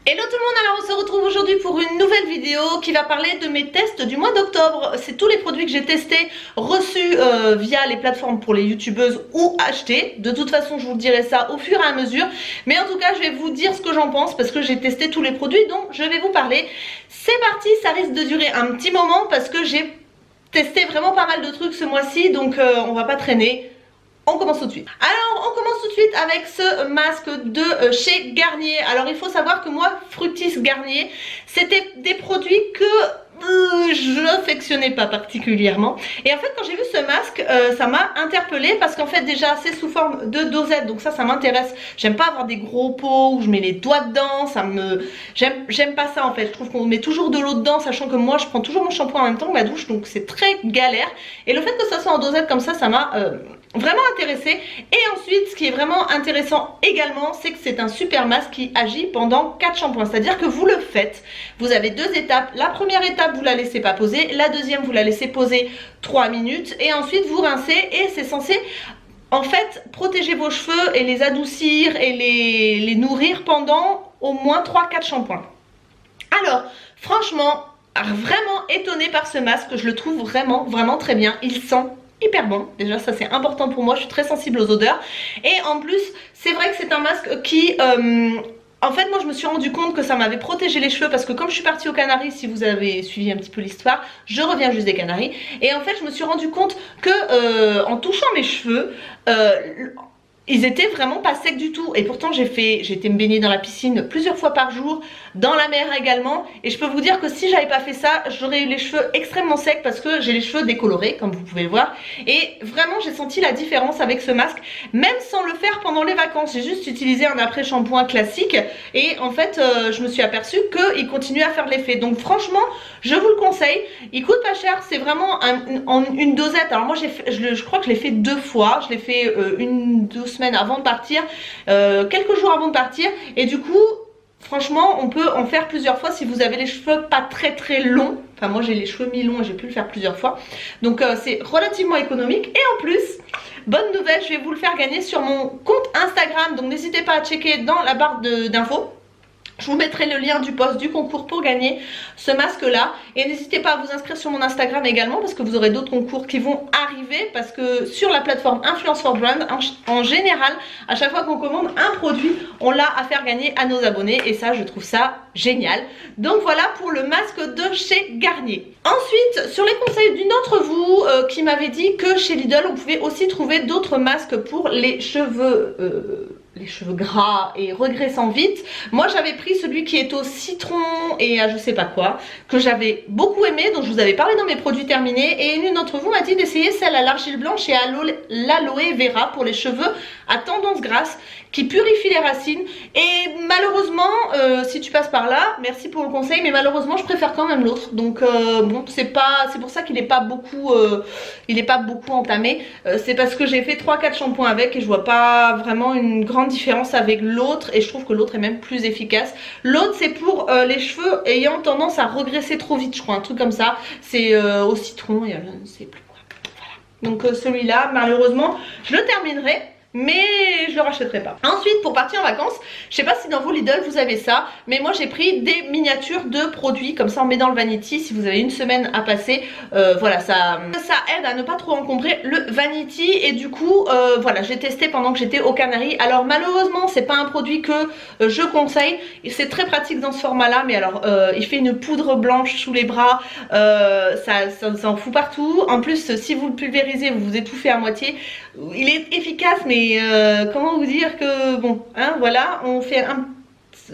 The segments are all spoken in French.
Hello tout le monde, alors on se retrouve aujourd'hui pour une nouvelle vidéo qui va parler de mes tests du mois d'octobre. C'est tous les produits que j'ai testés, reçus via les plateformes pour les youtubeuses ou achetés. De toute façon je vous dirai ça au fur et à mesure. Mais en tout cas je vais vous dire ce que j'en pense parce que j'ai testé tous les produits dont je vais vous parler. C'est parti, ça risque de durer un petit moment parce que j'ai testé vraiment pas mal de trucs ce mois-ci. Donc on va pas traîner. On commence tout de suite. Alors on commence tout de suite avec ce masque de chez Garnier. Alors il faut savoir que moi Fructis Garnier c'était des produits que je n'affectionnais pas particulièrement. Et en fait quand j'ai vu ce masque ça m'a interpellée parce qu'en fait déjà c'est sous forme de dosette. Donc ça m'intéresse. J'aime pas avoir des gros pots où je mets les doigts dedans. J'aime pas ça en fait. Je trouve qu'on met toujours de l'eau dedans, sachant que moi je prends toujours mon shampoing en même temps que ma douche. Donc c'est très galère. Et le fait que ça soit en dosette comme ça m'a vraiment intéressé. Et ensuite ce qui est vraiment intéressant également, c'est que c'est un super masque qui agit pendant 4 shampoings. C'est à dire que vous le faites, vous avez deux étapes. La première étape vous la laissez pas poser, la deuxième vous la laissez poser 3 minutes et ensuite vous rincez. Et c'est censé en fait protéger vos cheveux et les adoucir et les nourrir pendant au moins 3-4 shampoings. Alors franchement vraiment étonnée par ce masque, je le trouve vraiment très bien. Il sent hyper bon, déjà ça c'est important pour moi, je suis très sensible aux odeurs. Et en plus c'est vrai que c'est un masque qui en fait moi je me suis rendu compte que ça m'avait protégé les cheveux parce que comme je suis partie aux Canaries, si vous avez suivi un petit peu l'histoire, je reviens juste des Canaries. Et en fait je me suis rendu compte que en touchant mes cheveux ils étaient vraiment pas secs du tout. Et pourtant j'ai été me baigner dans la piscine plusieurs fois par jour, dans la mer également. Et je peux vous dire que si j'avais pas fait ça, j'aurais eu les cheveux extrêmement secs parce que j'ai les cheveux décolorés comme vous pouvez le voir. Et vraiment j'ai senti la différence avec ce masque, même sans le faire pendant les vacances. J'ai juste utilisé un après-shampoing classique. Et en fait je me suis aperçue qu'il continuait à faire l'effet. Donc franchement je vous le conseille. Il coûte pas cher, c'est vraiment une dosette. Alors moi je crois que je l'ai fait 2 fois. Je l'ai fait 1-2 semaines avant de partir, quelques jours avant de partir. Et du coup franchement on peut en faire plusieurs fois si vous avez les cheveux pas très longs. Enfin moi j'ai les cheveux mi-longs et j'ai pu le faire plusieurs fois. Donc c'est relativement économique. Et en plus, bonne nouvelle, je vais vous le faire gagner sur mon compte Instagram. Donc n'hésitez pas à checker dans la barre d'infos. Je vous mettrai le lien du post du concours pour gagner ce masque là. Et n'hésitez pas à vous inscrire sur mon Instagram également parce que vous aurez d'autres concours qui vont arriver. Parce que sur la plateforme Influence for Brand, en général, à chaque fois qu'on commande un produit, on l'a à faire gagner à nos abonnés. Et ça, je trouve ça génial. Donc voilà pour le masque de chez Garnier. Ensuite, sur les conseils d'une d'entre vous qui m'avait dit que chez Lidl, on pouvait aussi trouver d'autres masques pour les cheveux gras et regraissant vite. Moi j'avais pris celui qui est au citron et à je sais pas quoi, que j'avais beaucoup aimé, dont je vous avais parlé dans mes produits terminés. Et une d'entre vous m'a dit d'essayer celle à l'argile blanche et à l'aloe vera pour les cheveux à tendance grasse, qui purifie les racines. Et malheureusement si tu passes par là, merci pour le conseil, mais malheureusement je préfère quand même l'autre. Donc bon, c'est pour ça qu'il n'est pas beaucoup entamé. C'est parce que j'ai fait 3-4 shampoings avec et je vois pas vraiment une grande différence avec l'autre. Et je trouve que l'autre est même plus efficace. L'autre c'est pour les cheveux ayant tendance à regresser trop vite, je crois, un truc comme ça. C'est au citron et je ne sais plus quoi. Voilà. Donc celui-là malheureusement je le terminerai, mais je le rachèterai pas. Ensuite pour partir en vacances, je sais pas si dans vos Lidl vous avez ça, mais moi j'ai pris des miniatures de produits, comme ça on met dans le vanity si vous avez une semaine à passer. Voilà, ça aide à ne pas trop encombrer le vanity. Et du coup voilà, j'ai testé pendant que j'étais aux Canaries. Alors malheureusement c'est pas un produit que je conseille, c'est très pratique dans ce format là, mais alors il fait une poudre blanche sous les bras, ça en fout partout. En plus si vous le pulvérisez, vous vous étouffez à moitié. Il est efficace, mais comment vous dire que bon, hein, voilà, on fait un...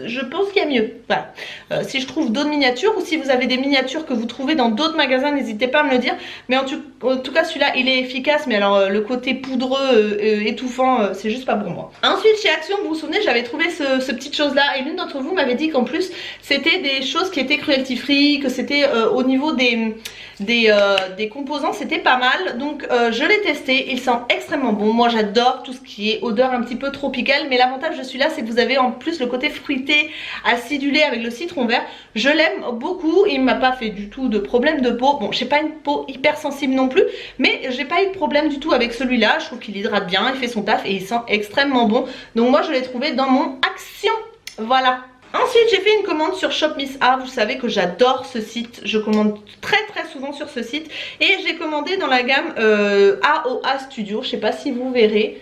Je pense qu'il y a mieux. Voilà. Si je trouve d'autres miniatures ou si vous avez des miniatures que vous trouvez dans d'autres magasins, n'hésitez pas à me le dire. Mais en tout cas celui-là il est efficace, mais alors le côté poudreux étouffant c'est juste pas pour moi. Ensuite chez Action, vous vous souvenez, j'avais trouvé ce petite chose là et l'une d'entre vous m'avait dit qu'en plus c'était des choses qui étaient cruelty free, que c'était au niveau des composants c'était pas mal. Donc je l'ai testé, il sent extrêmement bon. Moi j'adore tout ce qui est odeur un petit peu tropicale, mais l'avantage de celui-là c'est que vous avez en plus le côté fruité acidulé avec le citron vert. Je l'aime beaucoup, il m'a pas fait du tout de problème de peau. Bon, j'ai pas une peau hyper sensible non plus, mais j'ai pas eu de problème du tout avec celui-là. Je trouve qu'il hydrate bien, il fait son taf et il sent extrêmement bon. Donc moi je l'ai trouvé dans mon Action. Voilà. Ensuite j'ai fait une commande sur Shop Miss A, vous savez que j'adore ce site, je commande très souvent sur ce site et j'ai commandé dans la gamme AOA Studio, je sais pas si vous verrez,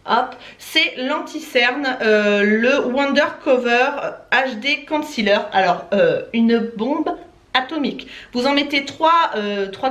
hop, c'est l'anti-cerne, le Wonder Cover HD Concealer, alors une bombe atomique. Vous en mettez 3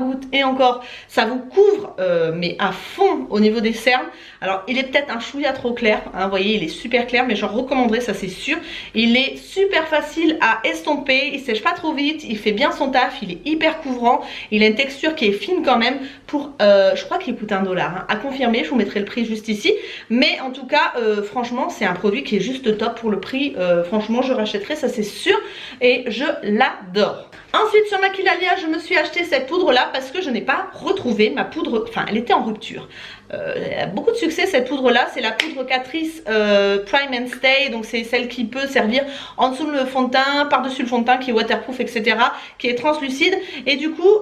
gouttes et encore ça vous couvre mais à fond au niveau des cernes. Alors il est peut-être un chouïa trop clair, hein, vous voyez il est super clair mais j'en recommanderais, ça c'est sûr. Il est super facile à estomper, il sèche pas trop vite, il fait bien son taf, il est hyper couvrant, il a une texture qui est fine quand même pour je crois qu'il coûte $1 hein, à confirmer, je vous mettrai le prix juste ici, mais en tout cas franchement c'est un produit qui est juste top pour le prix, franchement je rachèterai, ça c'est sûr et je l'adore. Ensuite sur Maquillalia je me suis acheté cette poudre là parce que je n'ai pas retrouvé ma poudre, enfin elle était en rupture. Elle a beaucoup de succès cette poudre là, c'est la poudre Catrice Prime and Stay, donc c'est celle qui peut servir en dessous le fond de teint, par dessus le fond de teint, qui est waterproof etc, qui est translucide. Et du coup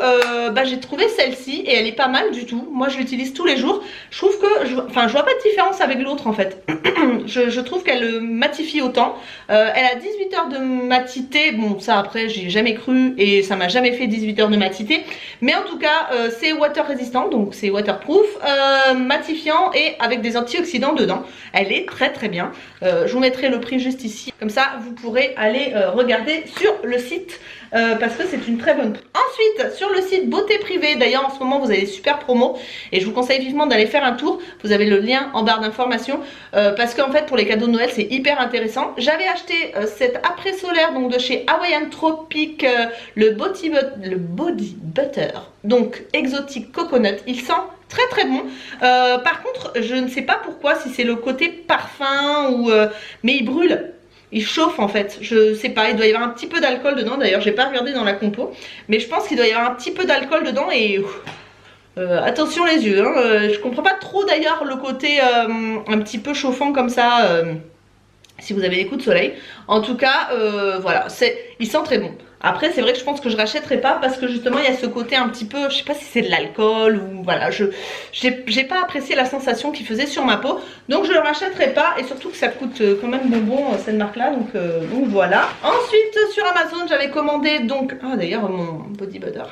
j'ai trouvé celle-ci et elle est pas mal du tout, moi je l'utilise tous les jours. Je trouve que, je vois pas de différence avec l'autre en fait. je trouve qu'elle matifie autant, elle a 18 heures de matité, bon ça après j'y ai jamais cru et ça m'a jamais fait 18 heures de matité, mais en tout cas c'est water résistant, donc c'est waterproof, matifiant et avec des antioxydants dedans. Elle est très bien, je vous mettrai le prix juste ici, comme ça vous pourrez aller regarder sur le site parce que c'est une très bonne. Ensuite sur le site Beauté Privée, d'ailleurs en ce moment vous avez des super promos et je vous conseille vivement d'aller faire un tour, vous avez le lien en barre d'informations parce qu'en fait pour les cadeaux de Noël c'est hyper intéressant. J'avais acheté cet après solaire donc de chez Hawaiian Tropic, le body butter donc exotique coconut, il sent très bon. Par contre je ne sais pas pourquoi, si c'est le côté parfum ou mais il brûle, il chauffe en fait, je sais pas, il doit y avoir un petit peu d'alcool dedans, d'ailleurs j'ai pas regardé dans la compo mais je pense qu'il doit y avoir un petit peu d'alcool dedans et attention les yeux hein. Je comprends pas trop d'ailleurs le côté un petit peu chauffant comme ça si vous avez des coups de soleil. En tout cas voilà, il sent très bon. Après c'est vrai que je pense que je rachèterai pas parce que justement il y a ce côté un petit peu, je sais pas si c'est de l'alcool ou voilà, j'ai pas apprécié la sensation qu'il faisait sur ma peau, donc je le rachèterai pas et surtout que ça coûte quand même bonbon cette marque là, donc voilà. Ensuite sur Amazon j'avais commandé donc, ah d'ailleurs mon body butter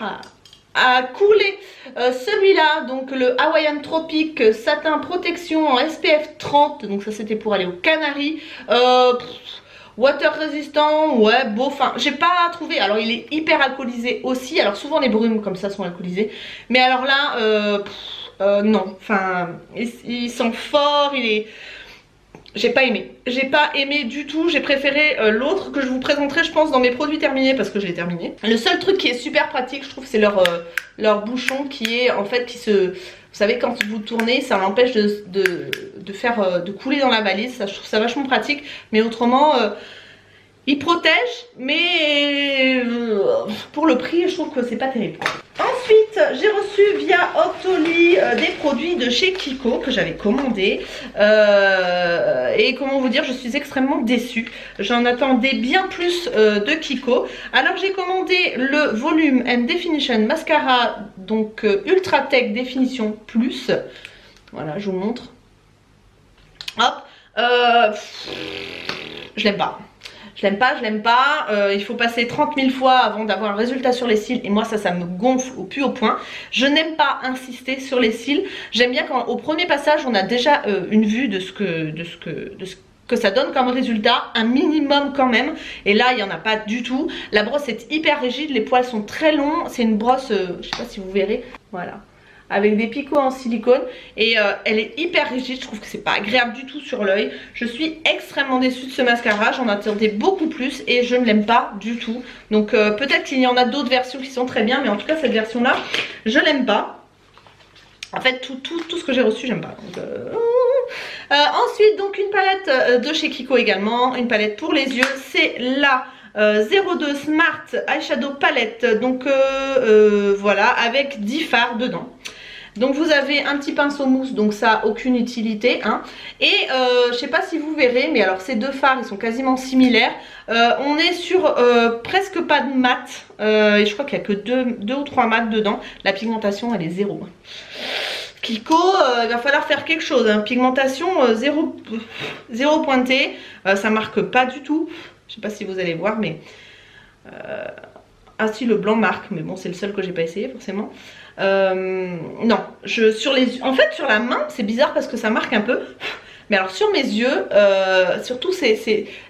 a coulé celui-là, donc le Hawaiian Tropic satin protection en SPF 30, donc ça c'était pour aller aux Canaries. Water résistant, ouais, beau, enfin, j'ai pas trouvé, alors il est hyper alcoolisé aussi, alors souvent les brumes comme ça sont alcoolisées, mais alors là, non, enfin, il sent fort, il est... J'ai pas aimé du tout, j'ai préféré l'autre que je vous présenterai je pense dans mes produits terminés parce que je l'ai terminé. Le seul truc qui est super pratique je trouve c'est leur bouchon qui est en fait qui se... Vous savez quand vous tournez ça l'empêche de couler dans la valise, ça, je trouve ça vachement pratique, mais autrement... il protège, mais pour le prix, je trouve que c'est pas terrible. Ensuite, j'ai reçu via Octoly des produits de chez Kiko que j'avais commandés. Et comment vous dire, je suis extrêmement déçue. J'en attendais bien plus de Kiko. Alors j'ai commandé le Volume and Definition Mascara, donc Ultra Tech Définition Plus. Voilà, je vous montre. Hop. Je l'aime pas. Je l'aime pas, il faut passer 30 000 fois avant d'avoir un résultat sur les cils et moi ça me gonfle au plus haut point. Je n'aime pas insister sur les cils, j'aime bien quand au premier passage on a déjà une vue de ce que ça donne comme résultat, un minimum quand même, et là il n'y en a pas du tout. La brosse est hyper rigide, les poils sont très longs, c'est une brosse, je sais pas si vous verrez, voilà, avec des picots en silicone et elle est hyper rigide, je trouve que c'est pas agréable du tout sur l'œil. Je suis extrêmement déçue de ce mascara, j'en attendais beaucoup plus et je ne l'aime pas du tout. Donc peut-être qu'il y en a d'autres versions qui sont très bien, mais en tout cas cette version là je l'aime pas. En fait tout ce que j'ai reçu j'aime pas. Donc, ensuite donc une palette de chez Kiko également, une palette pour les yeux, c'est la 02 Smart Eyeshadow Palette, donc voilà, avec 10 fards dedans. Donc vous avez un petit pinceau mousse, donc ça a aucune utilité hein. Et je sais pas si vous verrez, mais alors ces deux fards ils sont quasiment similaires. On est sur presque pas de mat, et je crois qu'il n'y a que deux ou trois mats dedans. La pigmentation elle est zéro. Kiko, il va falloir faire quelque chose hein. Pigmentation zéro pointé, ça marque pas du tout. Je sais pas si vous allez voir, mais... Ah si, le blanc marque, mais bon, c'est le seul que j'ai pas essayé forcément. Non, en fait sur la main, c'est bizarre parce que ça marque un peu. Mais alors sur mes yeux, surtout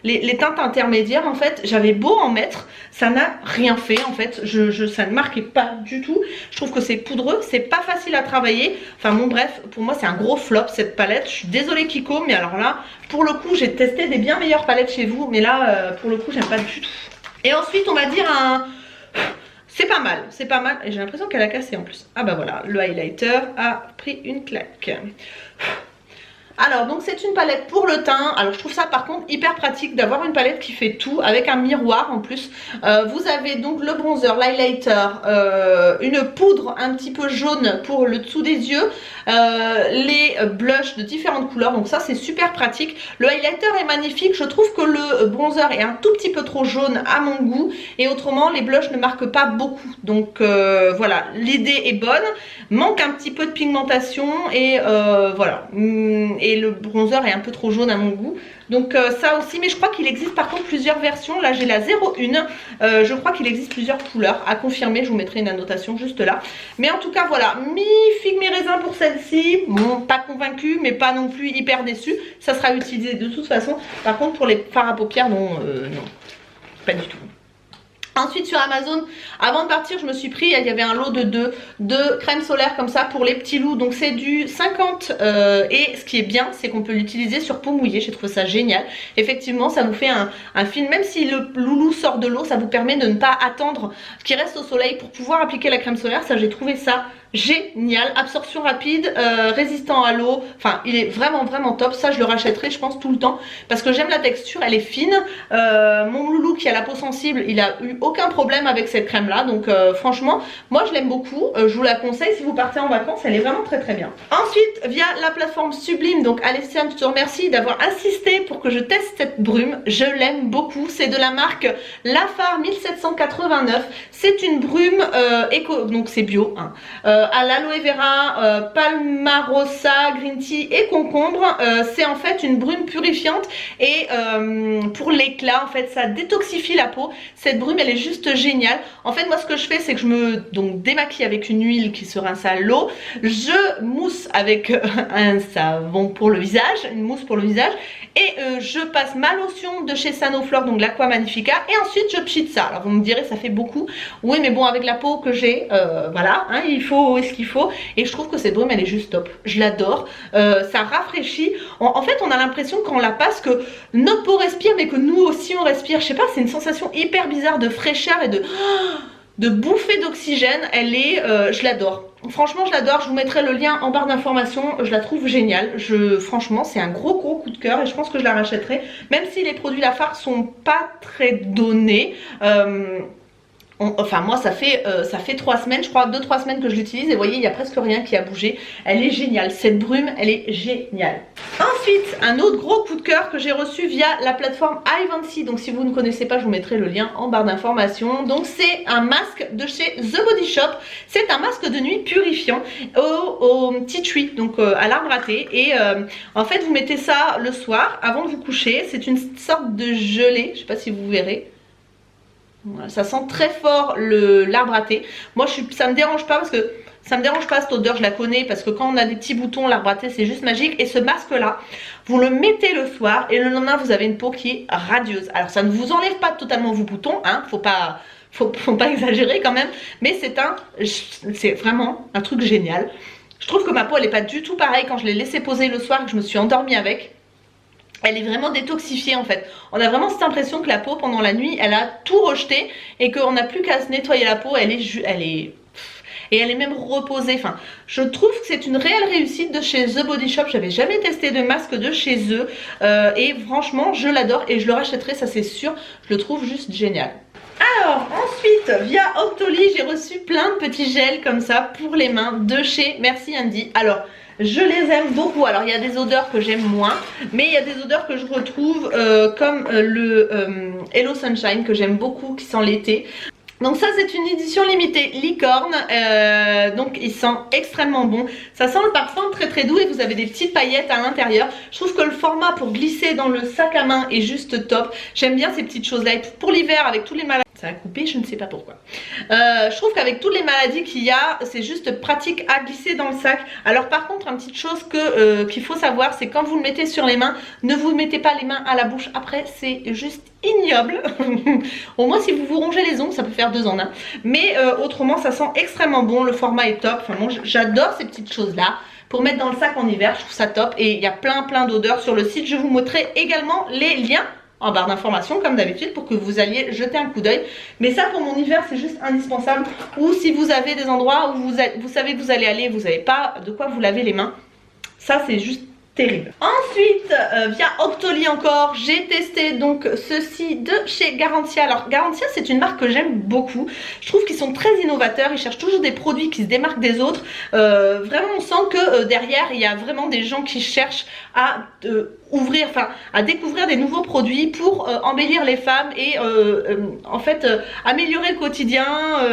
les teintes intermédiaires, en fait, j'avais beau en mettre, ça n'a rien fait en fait, ça ne marquait pas du tout. Je trouve que c'est poudreux, c'est pas facile à travailler. Enfin bon bref, pour moi c'est un gros flop cette palette. Je suis désolée Kiko, mais alors là, pour le coup, j'ai testé des bien meilleures palettes chez vous, mais là, pour le coup, j'aime pas du tout. Et ensuite, on va dire un... C'est pas mal, c'est pas mal. Et j'ai l'impression qu'elle a cassé en plus. Ah bah voilà, le highlighter a pris une claque. Alors donc c'est une palette pour le teint. Alors je trouve ça par contre hyper pratique d'avoir une palette qui fait tout avec un miroir en plus. Vous avez donc le bronzer, l'highlighter, une poudre un petit peu jaune pour le dessous des yeux, les blushs de différentes couleurs, donc ça c'est super pratique. Le highlighter est magnifique, je trouve que le bronzer est un tout petit peu trop jaune à mon goût et autrement les blushs ne marquent pas beaucoup. Donc voilà, l'idée est bonne, manque un petit peu de pigmentation et voilà. Et le bronzer est un peu trop jaune à mon goût. Donc ça aussi, mais je crois qu'il existe par contre plusieurs versions. Là j'ai la 01, je crois qu'il existe plusieurs couleurs à confirmer, je vous mettrai une annotation juste là. Mais en tout cas voilà, mi-figue mi-raisin pour celle-ci. Bon, pas convaincue mais pas non plus hyper déçue. Ça sera utilisé de toute façon. Par contre pour les fards à paupières, non, non, pas du tout. Ensuite sur Amazon, avant de partir, je me suis pris, il y avait un lot de deux crèmes solaires comme ça pour les petits loups. Donc c'est du 50 et ce qui est bien, c'est qu'on peut l'utiliser sur peau mouillée. J'ai trouvé ça génial. Effectivement, ça vous fait un film, même si le loulou sort de l'eau, ça vous permet de ne pas attendre qu'il reste au soleil pour pouvoir appliquer la crème solaire. Ça, j'ai trouvé ça génial, absorption rapide, résistant à l'eau, enfin il est vraiment top. Ça je le rachèterai je pense tout le temps parce que j'aime la texture, elle est fine. Mon loulou qui a la peau sensible, il a eu aucun problème avec cette crème là, donc franchement moi je l'aime beaucoup, je vous la conseille si vous partez en vacances, elle est vraiment très bien. Ensuite via la plateforme Sublime, donc Alessia, je te remercie d'avoir insisté pour que je teste cette brume, je l'aime beaucoup. C'est de la marque Lafar 1789, c'est une brume éco, donc c'est bio hein. À l'aloe vera, palmarosa, green tea et concombre. C'est en fait une brume purifiante et pour l'éclat en fait ça détoxifie la peau. Cette brume elle est juste géniale. En fait moi ce que je fais c'est que je me démaquille avec une huile qui se rince à l'eau. Je mousse avec un savon pour le visage, une mousse pour le visage. Et je passe ma lotion de chez Sanoflore, donc l'Aqua Magnifica. Et ensuite je pchite ça. Alors vous me direz ça fait beaucoup. Oui mais bon avec la peau que j'ai, voilà, hein, il faut ce qu'il faut. Et je trouve que cette brume elle est juste top. Je l'adore. Ça rafraîchit. En fait on a l'impression quand on la passe que notre peau respire mais que nous aussi on respire. Je sais pas, c'est une sensation hyper bizarre de fraîcheur et de bouffée d'oxygène. Elle est, je l'adore. Franchement je l'adore, je vous mettrai le lien en barre d'informations, je la trouve géniale. Franchement c'est un gros coup de cœur et je pense que je la rachèterai. Même si les produits Lafar sont pas très donnés. Enfin moi ça fait 3 semaines, je crois 2-3 semaines que je l'utilise et vous voyez il n'y a presque rien qui a bougé. Elle est géniale, cette brume elle est géniale. Ensuite un autre gros coup de cœur que j'ai reçu via la plateforme Ivancy. Donc si vous ne connaissez pas je vous mettrai le lien en barre d'informations. Donc c'est un masque de chez The Body Shop. C'est un masque de nuit purifiant au tea tree, donc à l'arbre à thé. Et en fait vous mettez ça le soir avant de vous coucher. C'est une sorte de gelée, je sais pas si vous verrez. Voilà, ça sent très fort l'arbre à thé. Moi ça me dérange pas parce que ça me dérange pas cette odeur, je la connais parce que quand on a des petits boutons, l'arbre à thé c'est juste magique. Et ce masque là, vous le mettez le soir et le lendemain vous avez une peau qui est radieuse. Alors ça ne vous enlève pas totalement vos boutons, hein, faut pas exagérer quand même. Mais c'est vraiment un truc génial. Je trouve que ma peau elle est pas du tout pareille quand je l'ai laissé poser le soir et que je me suis endormie avec. Elle est vraiment détoxifiée en fait. On a vraiment cette impression que la peau pendant la nuit elle a tout rejeté et qu'on n'a plus qu'à se nettoyer la peau. Et elle est même reposée. Enfin, je trouve que c'est une réelle réussite de chez The Body Shop. J'avais jamais testé de masque de chez eux et franchement je l'adore et je le rachèterai, ça c'est sûr. Je le trouve juste génial. Alors ensuite via Octoly j'ai reçu plein de petits gels comme ça pour les mains de chez Merci Andy. Alors je les aime beaucoup. Alors il y a des odeurs que j'aime moins, mais il y a des odeurs que je retrouve comme le Hello Sunshine que j'aime beaucoup, qui sent l'été. Donc ça c'est une édition limitée licorne, donc il sent extrêmement bon. Ça sent le parfum très très doux et vous avez des petites paillettes à l'intérieur. Je trouve que le format pour glisser dans le sac à main est juste top. J'aime bien ces petites choses là. Et pour l'hiver avec tous les maladies, ça a coupé, je ne sais pas pourquoi. Je trouve qu'avec toutes les maladies qu'il y a, c'est juste pratique à glisser dans le sac. Alors par contre, une petite chose qu'il faut savoir, c'est quand vous le mettez sur les mains, ne vous mettez pas les mains à la bouche. Après, c'est juste ignoble. Au moins, si vous vous rongez les ongles, ça peut faire 2 en 1. Mais autrement, ça sent extrêmement bon. Le format est top. Enfin, moi, j'adore ces petites choses-là. Pour mettre dans le sac en hiver, je trouve ça top. Et il y a plein d'odeurs sur le site. Je vous mettrai également les liens en barre d'informations comme d'habitude pour que vous alliez jeter un coup d'œil. Mais ça pour mon hiver c'est juste indispensable. Ou si vous avez des endroits où vous savez que vous allez aller, vous n'avez pas de quoi vous laver les mains, ça c'est juste terrible. Ensuite via Octoly encore, j'ai testé donc ceci de chez Garantia. Alors Garantia c'est une marque que j'aime beaucoup. Je trouve qu'ils sont très innovateurs, ils cherchent toujours des produits qui se démarquent des autres. Vraiment on sent que derrière il y a vraiment des gens qui cherchent à ouvrir, enfin à découvrir des nouveaux produits pour embellir les femmes et en fait améliorer le quotidien,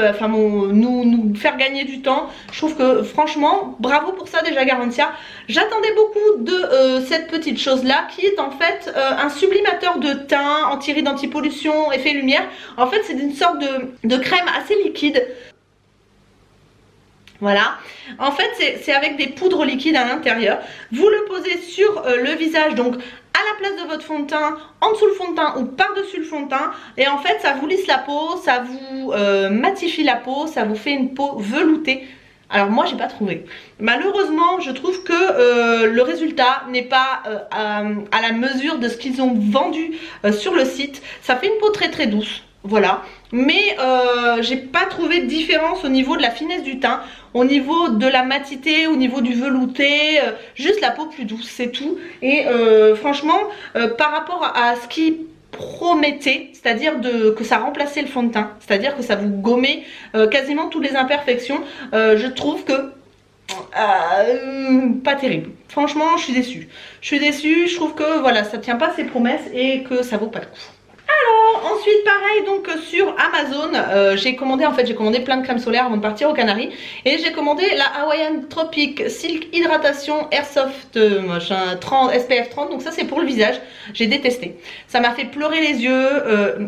enfin nous faire gagner du temps. Je trouve que franchement bravo pour ça déjà Garantia. J'attendais beaucoup de cette petite chose là qui est en fait un sublimateur de teint, anti-rides, anti-pollution, effet lumière. En fait c'est une sorte de crème assez liquide. Voilà, en fait c'est avec des poudres liquides à l'intérieur. Vous le posez sur le visage, donc à la place de votre fond de teint, en dessous le fond de teint ou par-dessus le fond de teint. Et en fait ça vous lisse la peau, ça vous matifie la peau, ça vous fait une peau veloutée. Alors moi j'ai pas trouvé. Malheureusement je trouve que le résultat n'est pas à la mesure de ce qu'ils ont vendu sur le site. Ça fait une peau très douce. Voilà, mais j'ai pas trouvé de différence au niveau de la finesse du teint, au niveau de la matité, au niveau du velouté, juste la peau plus douce, c'est tout. Et franchement, par rapport à ce qui promettait, c'est-à-dire que ça remplaçait le fond de teint, c'est-à-dire que ça vous gommait quasiment toutes les imperfections, je trouve que pas terrible. Franchement, je suis déçue. Je trouve que voilà, ça tient pas ses promesses et que ça vaut pas le coup. Alors ensuite pareil donc sur Amazon j'ai commandé plein de crèmes solaires avant de partir aux Canaries. Et j'ai commandé la Hawaiian Tropic Silk Hydratation Airsoft machin 30, SPF 30. Donc ça c'est pour le visage. J'ai détesté. Ça m'a fait pleurer les yeux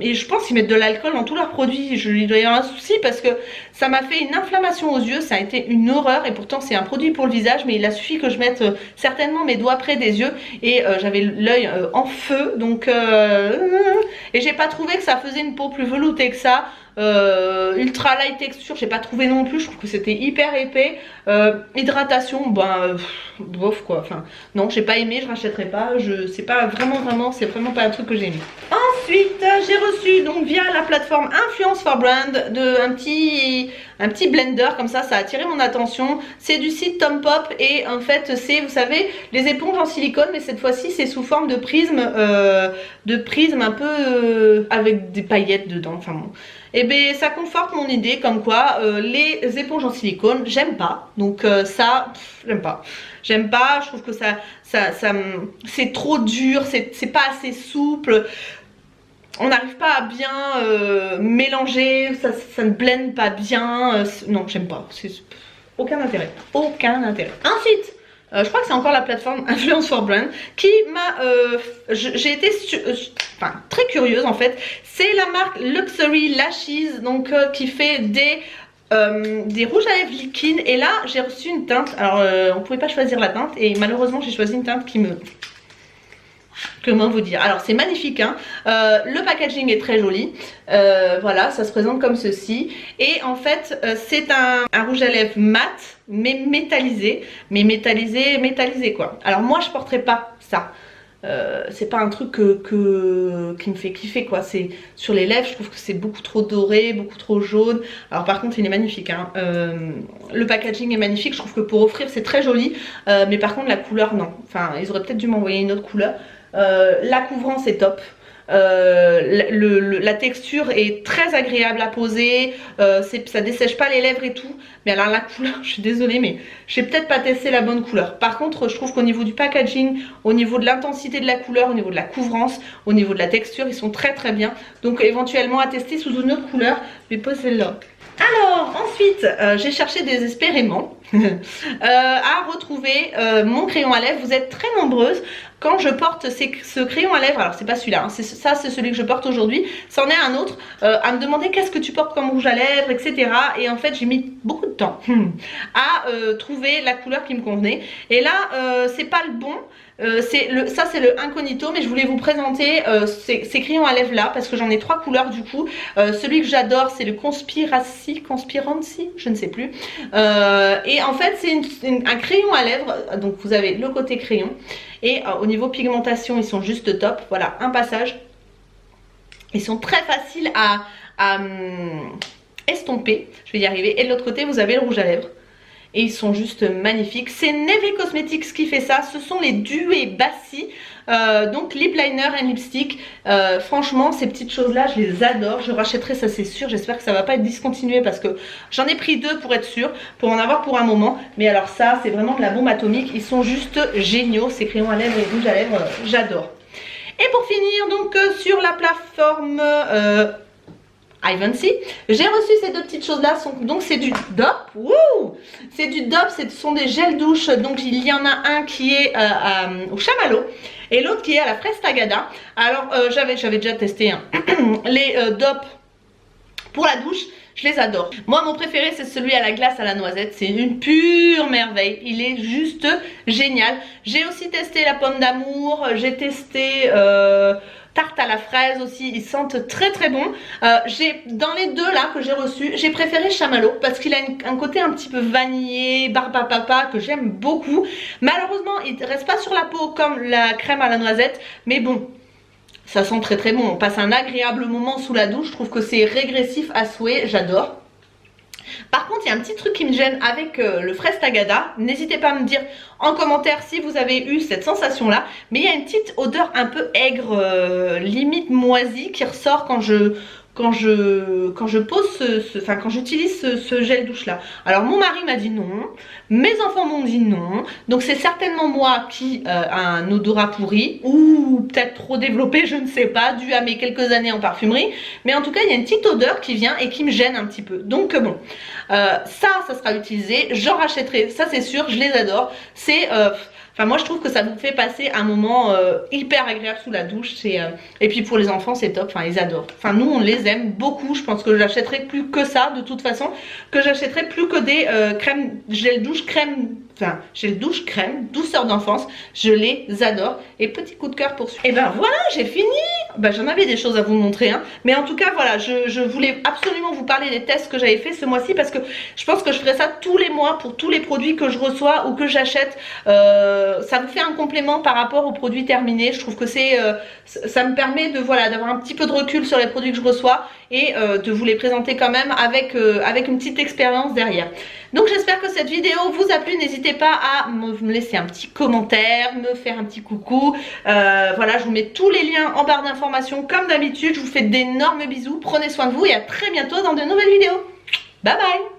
et je pense qu'ils mettent de l'alcool dans tous leurs produits. Il doit y avoir un souci parce que ça m'a fait une inflammation aux yeux. Ça a été une horreur et pourtant c'est un produit pour le visage. Mais il a suffi que je mette certainement mes doigts près des yeux. Et j'avais l'œil en feu. Donc et j'ai pas trouvé que ça faisait une peau plus veloutée que ça. Ultra light texture, j'ai pas trouvé non plus. Je trouve que c'était hyper épais. Hydratation, ben bof quoi. Enfin non, j'ai pas aimé, je rachèterai pas. C'est pas vraiment, c'est vraiment pas un truc que j'ai aimé. Ensuite, j'ai reçu donc via la plateforme Influence for Brand un petit blender comme ça a attiré mon attention. C'est du site Tom Pop et en fait c'est, vous savez, les éponges en silicone, mais cette fois-ci c'est sous forme de prisme un peu avec des paillettes dedans. Enfin bon. Et bien ça conforte mon idée comme quoi les éponges en silicone j'aime pas. Donc ça j'aime pas, je trouve que c'est trop dur, c'est pas assez souple. On n'arrive pas à bien mélanger, ça ne blende pas bien. Non, j'aime pas. Aucun intérêt. Aucun intérêt. Ensuite, je crois que c'est encore la plateforme Influence for Brand qui m'a... j'ai été très curieuse en fait. C'est la marque Luxury Lashes donc qui fait des rouges à lèvres liquides. Et là, j'ai reçu une teinte. Alors, on pouvait pas choisir la teinte et malheureusement, j'ai choisi une teinte qui me... Comment vous dire? Alors c'est magnifique hein. Le packaging est très joli. Voilà, ça se présente comme ceci. Et en fait c'est un rouge à lèvres mat mais métallisé. Mais métallisé quoi. Alors moi je porterai pas ça. C'est pas un truc qui me fait kiffer quoi. C'est sur les lèvres, je trouve que c'est beaucoup trop doré, beaucoup trop jaune. Alors par contre il est magnifique hein. Le packaging est magnifique, je trouve que pour offrir c'est très joli. Mais par contre la couleur non. Enfin ils auraient peut-être dû m'envoyer une autre couleur. La couvrance est top. la texture est très agréable à poser, ça dessèche pas les lèvres et tout. Mais alors la couleur, je suis désolée, mais j'ai peut-être pas testé la bonne couleur. Par contre, je trouve qu'au niveau du packaging, au niveau de l'intensité de la couleur, au niveau de la couvrance, au niveau de la texture, ils sont très très bien. Donc éventuellement à tester sous une autre couleur, mais pas celle-là. Alors ensuite j'ai cherché désespérément à retrouver mon crayon à lèvres. Vous êtes très nombreuses quand je porte ce crayon à lèvres. Alors c'est pas celui-là, hein, c'est celui que je porte aujourd'hui. C'en est un autre à me demander qu'est-ce que tu portes comme rouge à lèvres, etc. Et en fait j'ai mis beaucoup de temps à trouver la couleur qui me convenait. Et là c'est pas le bon. Ça c'est le incognito, mais je voulais vous présenter ces crayons à lèvres là parce que j'en ai 3 couleurs du coup. Celui que j'adore c'est le Conspirancy, je ne sais plus. Et en fait c'est un crayon à lèvres, donc vous avez le côté crayon et au niveau pigmentation ils sont juste top. Voilà, un passage. Ils sont très faciles à estomper, je vais y arriver. Et de l'autre côté vous avez le rouge à lèvres. Et ils sont juste magnifiques. C'est Neve Cosmetics qui fait ça. Ce sont les Duet Bassi. Donc lip liner and lipstick. Franchement ces petites choses là je les adore. Je rachèterai ça c'est sûr. J'espère que ça va pas être discontinué parce que j'en ai pris 2 pour être sûre, pour en avoir pour un moment. Mais alors ça c'est vraiment de la bombe atomique. Ils sont juste géniaux ces crayons à lèvres et rouges à lèvres. J'adore. Et pour finir donc sur la plateforme Givenchy, j'ai reçu ces 2 petites choses là. Donc c'est du DOP. C'est du DOP, ce sont des gels douche. Donc il y en a un qui est au chamallow et l'autre qui est à la fraise tagada. Alors j'avais déjà testé hein, les DOP pour la douche. Je les adore. Moi mon préféré c'est celui à la glace à la noisette. C'est une pure merveille. Il est juste génial. J'ai aussi testé la pomme d'amour. J'ai testé tarte à la fraise aussi, ils sentent très très bon. Dans les 2 là que j'ai reçus, j'ai préféré chamallow parce qu'il a un côté un petit peu vanillé, barbe à papa que j'aime beaucoup. Malheureusement il ne reste pas sur la peau comme la crème à la noisette, mais bon, ça sent très très bon. On passe un agréable moment sous la douche, je trouve que c'est régressif à souhait, j'adore. Par contre il y a un petit truc qui me gêne avec le fraise tagada. N'hésitez pas à me dire en commentaire si vous avez eu cette sensation là. Mais il y a une petite odeur un peu aigre, limite moisie qui ressort quand je pose quand j'utilise ce gel douche là. Alors mon mari m'a dit non, mes enfants m'ont dit non, donc c'est certainement moi qui a un odorat pourri ou peut-être trop développé, je ne sais pas, dû à mes quelques années en parfumerie, mais en tout cas il y a une petite odeur qui vient et qui me gêne un petit peu. Donc bon, ça sera utilisé, j'en rachèterai, ça c'est sûr, je les adore. C'est enfin moi je trouve que ça vous fait passer un moment hyper agréable sous la douche. Et puis pour les enfants c'est top, enfin ils adorent. Enfin nous on les aime beaucoup, je pense que j'achèterai plus que ça de toute façon. Que j'achèterai plus que des crèmes, gel douche crème, enfin gel douche crème, douceur d'enfance. Je les adore. Et petit coup de cœur pour celui. Et ben voilà, j'ai fini. Ben, j'en avais des choses à vous montrer hein. Mais en tout cas voilà, je voulais absolument vous parler des tests que j'avais fait ce mois-ci parce que je pense que je ferai ça tous les mois pour tous les produits que je reçois ou que j'achète. Ça vous fait un complément par rapport aux produits terminés. Je trouve que ça me permet de d'avoir un petit peu de recul sur les produits que je reçois et de vous les présenter quand même avec une petite expérience derrière. Donc j'espère que cette vidéo vous a plu. N'hésitez pas à me laisser un petit commentaire, me faire un petit coucou. Voilà, je vous mets tous les liens en barre d'informations comme d'habitude. Je vous fais d'énormes bisous, prenez soin de vous et à très bientôt dans de nouvelles vidéos. Bye bye.